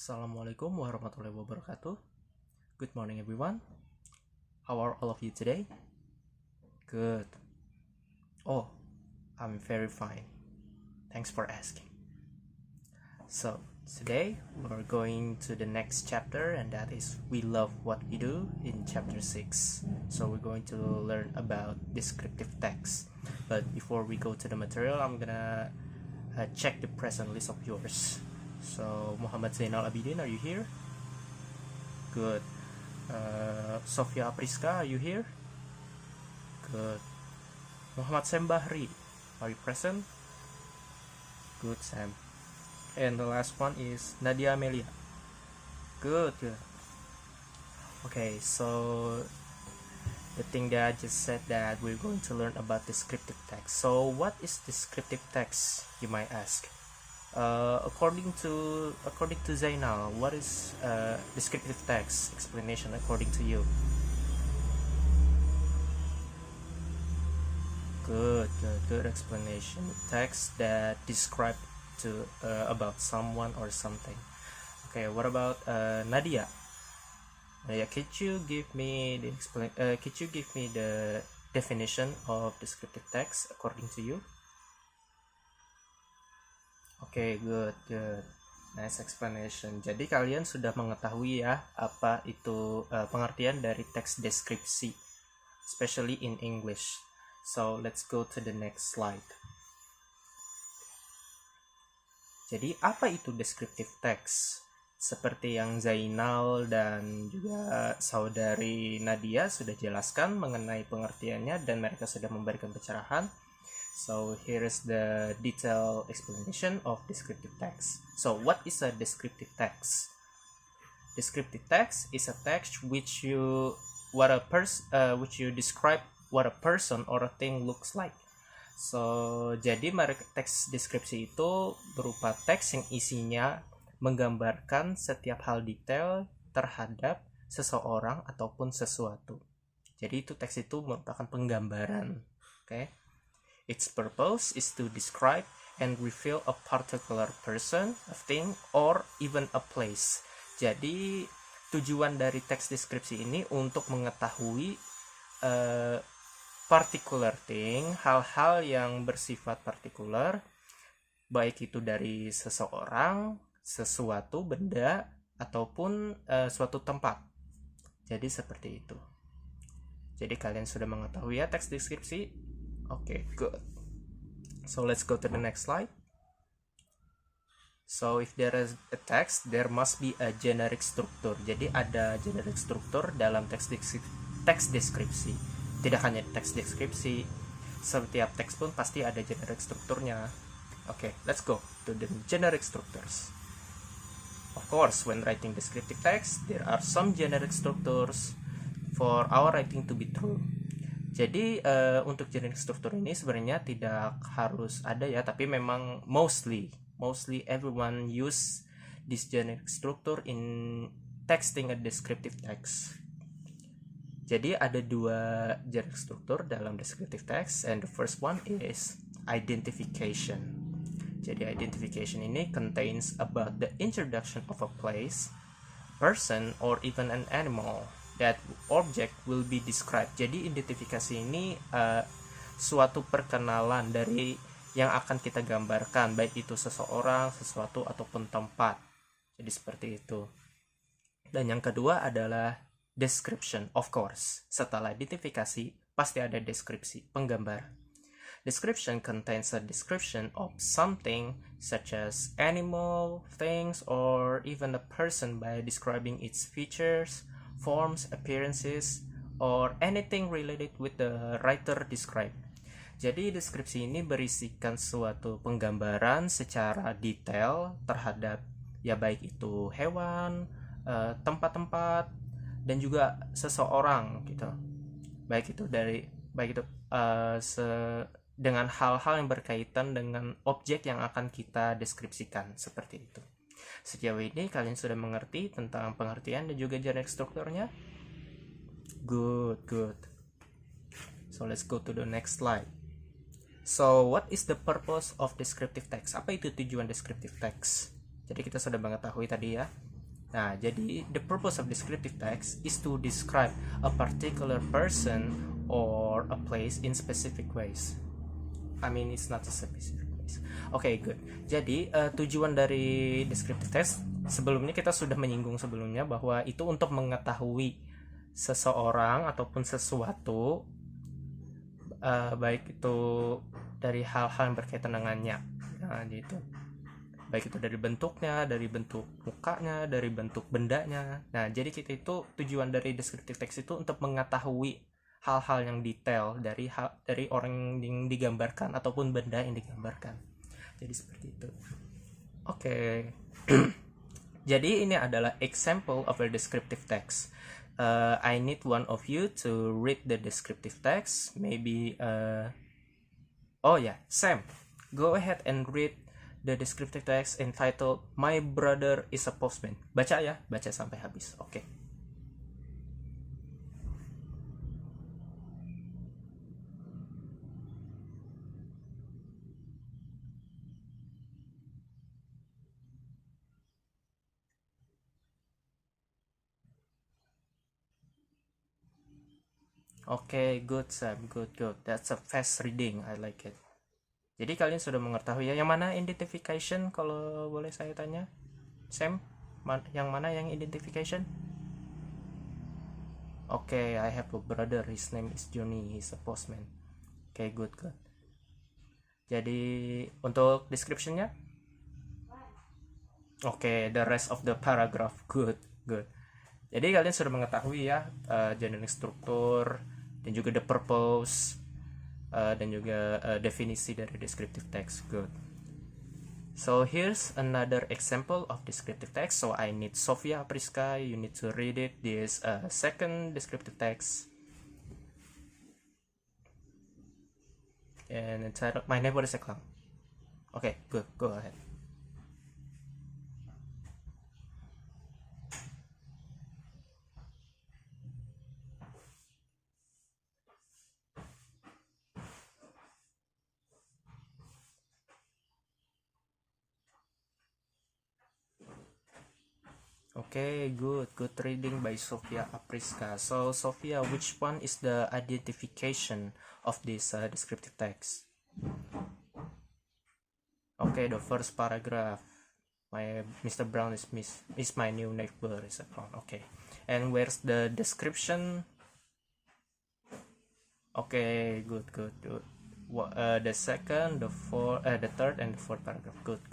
Assalamualaikum warahmatullahi wabarakatuh. Good morning, everyone. How are all of you today? Good. Oh, I'm very fine. Thanks for asking. So, today we're going to the next chapter, and that is We Love What We Do in chapter 6. So, we're going to learn about descriptive text. But before we go to the material, I'm gonna check the present list of yours. So, Muhammad Zainal Abidin, are you here? Good. Sofia Apriska, are you here? Good. Muhammad Sam Bahri, are you present? Good, Sam. And the last one is Nadia Amelia. Good. Okay, so the thing that I just said that we're going to learn about descriptive text. So what is descriptive text, you might ask? According to Zainal, what is descriptive text explanation according to you? Good explanation. Text that describe to about someone or something. Okay, what about Nadia? Nadia, could you give me the definition of descriptive text according to you? Oke, good. Nice explanation. Jadi kalian sudah mengetahui ya apa itu pengertian dari teks deskripsi, especially in English. So let's go to the next slide. Jadi apa itu descriptive text? Seperti yang Zainal dan juga saudari Nadia sudah jelaskan mengenai pengertiannya dan mereka sudah memberikan pencerahan. So here is the detailed explanation of descriptive text. So what is a descriptive text? Descriptive text is a text which you describe what a person or a thing looks like. So jadi teks deskripsi itu berupa teks yang isinya menggambarkan setiap hal detail terhadap seseorang ataupun sesuatu. Jadi itu teks itu merupakan penggambaran. Okay? Its purpose is to describe and reveal a particular person, a thing, or even a place. Jadi tujuan dari teks deskripsi ini untuk mengetahui particular thing, hal-hal yang bersifat partikular, baik itu dari seseorang, sesuatu, benda, ataupun suatu tempat. Jadi seperti itu. Jadi kalian sudah mengetahui ya teks deskripsi? Okay, good. So let's go to the next slide. So if there is a text, there must be a generic structure. Jadi ada generic structure dalam teks deskripsi. Tidak hanya teks deskripsi, setiap teks pun pasti ada generic strukturnya. Okay, let's go to the generic structures. Of course, when writing descriptive text, there are some generic structures for our writing to be true. Jadi untuk generic struktur ini sebenarnya tidak harus ada ya, tapi memang mostly everyone use this generic structure in texting a descriptive text. Jadi ada dua generic struktur dalam descriptive text, and the first one is identification. Jadi identification ini contains about the introduction of a place, person, or even an animal. That object will be described. Jadi identifikasi ini suatu perkenalan dari yang akan kita gambarkan, baik itu seseorang, sesuatu, ataupun tempat. Jadi seperti itu. Dan yang kedua adalah description, of course. Setelah identifikasi, pasti ada deskripsi, penggambar. Description contains a description of something such as animal, things, or even a person by describing its features, forms, appearances, or anything related with the writer describe. Jadi deskripsi ini berisikan suatu penggambaran secara detail terhadap ya baik itu hewan, tempat-tempat, dan juga seseorang gitu. Baik itu dengan hal-hal yang berkaitan dengan objek yang akan kita deskripsikan seperti itu. Sejauh ini kalian sudah mengerti tentang pengertian dan juga generic strukturnya? Good. So let's go to the next slide. So what is the purpose of descriptive text? Apa itu tujuan descriptive text? Jadi kita sudah mengetahui tadi ya Nah, jadi the purpose of descriptive text is to describe a particular person or a place in specific ways. I mean, it's not a specific ways. Okay, good. Jadi tujuan dari descriptive text sebelumnya kita sudah menyinggung sebelumnya bahwa itu untuk mengetahui seseorang ataupun sesuatu, baik itu dari hal-hal yang berkaitan dengannya. Nah, gitu. Baik itu dari bentuknya, dari bentuk mukanya, dari bentuk bendanya. Nah, jadi kita itu tujuan dari descriptive text itu untuk mengetahui hal-hal yang detail dari orang yang digambarkan ataupun benda yang digambarkan. Jadi seperti itu. Oke. Jadi ini adalah example of a descriptive text. I need one of you to read the descriptive text. Maybe oh yeah, Sam, go ahead and read the descriptive text entitled My Brother is a Postman. Baca ya, baca sampai habis. Oke. Oke, good Sam, good. That's a fast reading, I like it. Jadi kalian sudah mengetahui ya, yang mana identification kalau boleh saya tanya? Sam, yang mana yang identification? Oke, I have a brother, his name is Johnny, he's a postman. Oke, good. Jadi untuk description-nya? Oke, the rest of the paragraph, good. Jadi kalian sudah mengetahui ya generic struktur dan juga the purpose dan juga definisi dari descriptive text. Good. So here's another example of descriptive text. So I need Sofia Apriska, you need to read it. This second descriptive text. And entitled My Neighbor is a Clown. Okay, good. Go ahead. Okay, good reading by Sofia Apriska. So Sofia, which one is the identification of this descriptive text? Okay, the first paragraph. Mr. Brown is my new neighbor is a clown. Okay, and where's the description? Okay, good. The second, the third, and the fourth paragraph. Good.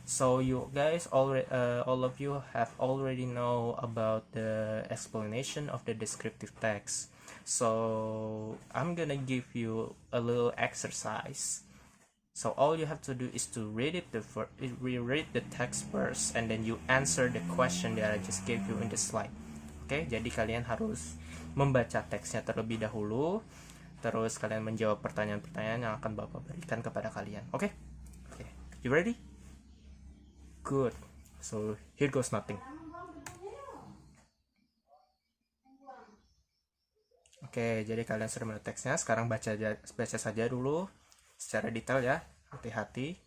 So you guys already, all of you have already know about the explanation of the descriptive text. So I'm gonna give you a little exercise. So all you have to do is to read the text first, and then you answer the question that I just gave you in the slide. Oke, jadi kalian harus membaca teksnya terlebih dahulu, terus kalian menjawab pertanyaan-pertanyaan yang akan Bapak berikan kepada kalian. Oke? You ready? Good. So here goes nothing. Oke, jadi kalian sudah melihat teksnya. Sekarang baca saja dulu secara detail ya. Hati-hati.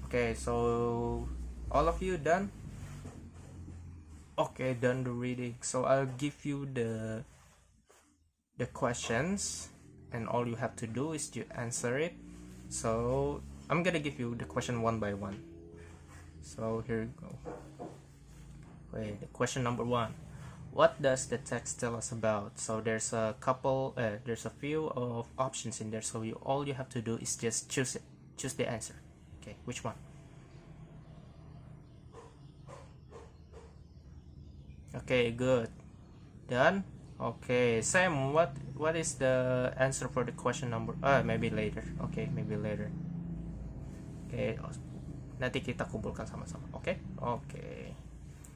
Okay, so all of you done? Okay, done the reading. So I'll give you the questions, and all you have to do is to answer it. So I'm gonna give you the question one by one. So here you go. Okay, the question number 1. What does the text tell us about? So there's a few of options in there. So all you have to do is just choose the answer. Okay, which one? Okay, good. Done? Okay, Sam, what is the answer for the question number? Maybe later. Okay, maybe later. Okay, nanti kita kumpulkan sama-sama. Okay? Okay.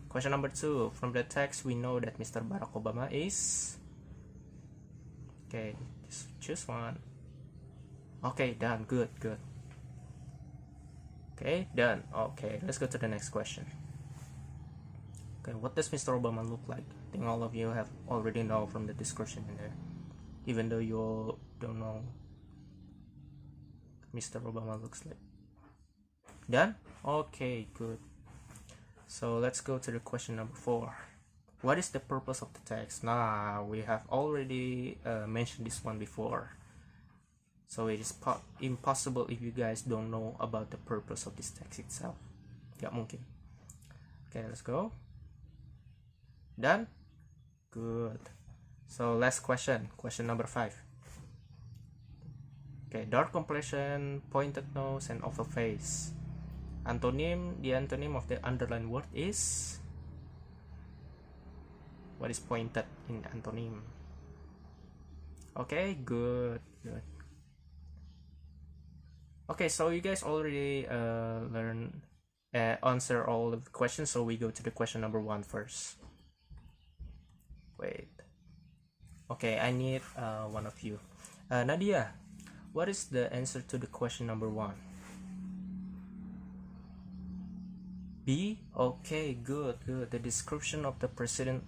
Question number 2. From the text, we know that Mr. Barack Obama is... Okay, just choose one. Okay, done. Good. Okay, done. Okay, let's go to the next question. Okay, what does Mr. Obama look like? I think all of you have already know from the description in there, even though you all don't know what Mr. Obama looks like. Done? Okay, good. So let's go to the question number 4. What is the purpose of the text? Nah, we have already mentioned this one before. So it is impossible if you guys don't know about the purpose of this text itself. Gak mungkin. Okay, let's go. Done? Good. So last question. Question number 5. Okay, dark complexion, pointed nose, and oval face. Antonym, the antonym of the underlined word is... What is pointed in antonym? Okay, good. Okay, so you guys already answer all of the questions, so we go to the question number 1 first. Wait. Okay, I need one of you. Nadia, what is the answer to the question number 1? B? Okay, good. The description of the president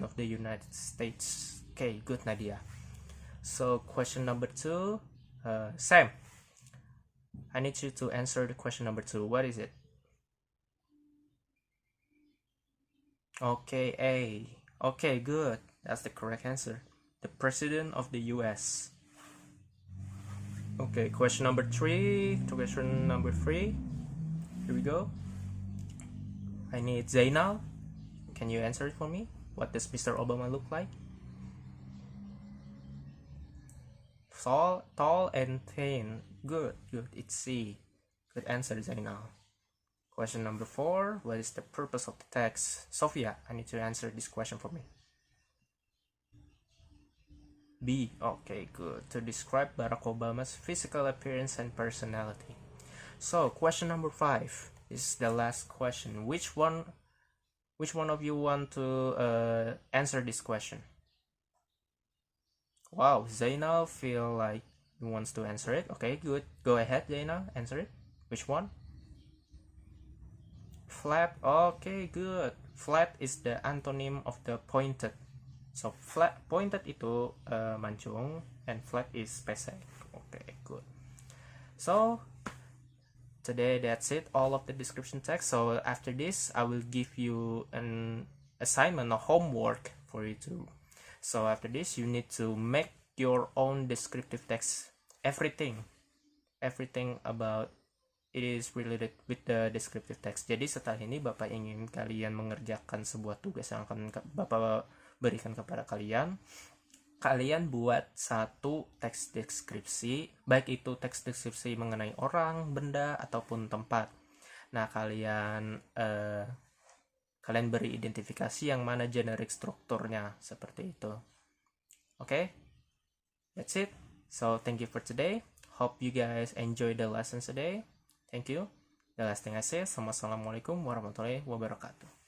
of the United States. Okay, good, Nadia. So question number 2, Sam, I need you to answer the question number 2. What is it? Okay, A. Okay, good. That's the correct answer. The president of the US. Okay, question number 3. Question number 3. Here we go. I need Zainal. Can you answer it for me? What does Mr. Obama look like? Tall and thin. Good. It's C. Good answer, Zainal. Question number 4. What is the purpose of the text? Sophia, I need to answer this question for me. B. Okay, good. To describe Barack Obama's physical appearance and personality. So, question number 5 is the last question. Which one of you want to answer this question? Wow, Zainal feel like he wants to answer it. Okay, good. Go ahead, Zainal. Answer it. Which one? Flat. Okay, good. Flat is the antonym of the pointed. So pointed itu mancung and flat is pesek. Okay, good. So today that's it, all of the description text. So after this I will give you an assignment or homework for you to. So after this you need to make your own descriptive text. Everything about it is related with the descriptive text. Jadi setelah ini Bapak ingin kalian mengerjakan sebuah tugas yang akan Bapak berikan kepada kalian. Kalian buat satu teks deskripsi, baik itu teks deskripsi mengenai orang, benda, ataupun tempat. Nah, kalian beri identifikasi yang mana generic strukturnya, seperti itu. Okay? That's it. So, thank you for today. Hope you guys enjoy the lessons today. Thank you. The last thing I say, Assalamualaikum warahmatullahi wabarakatuh.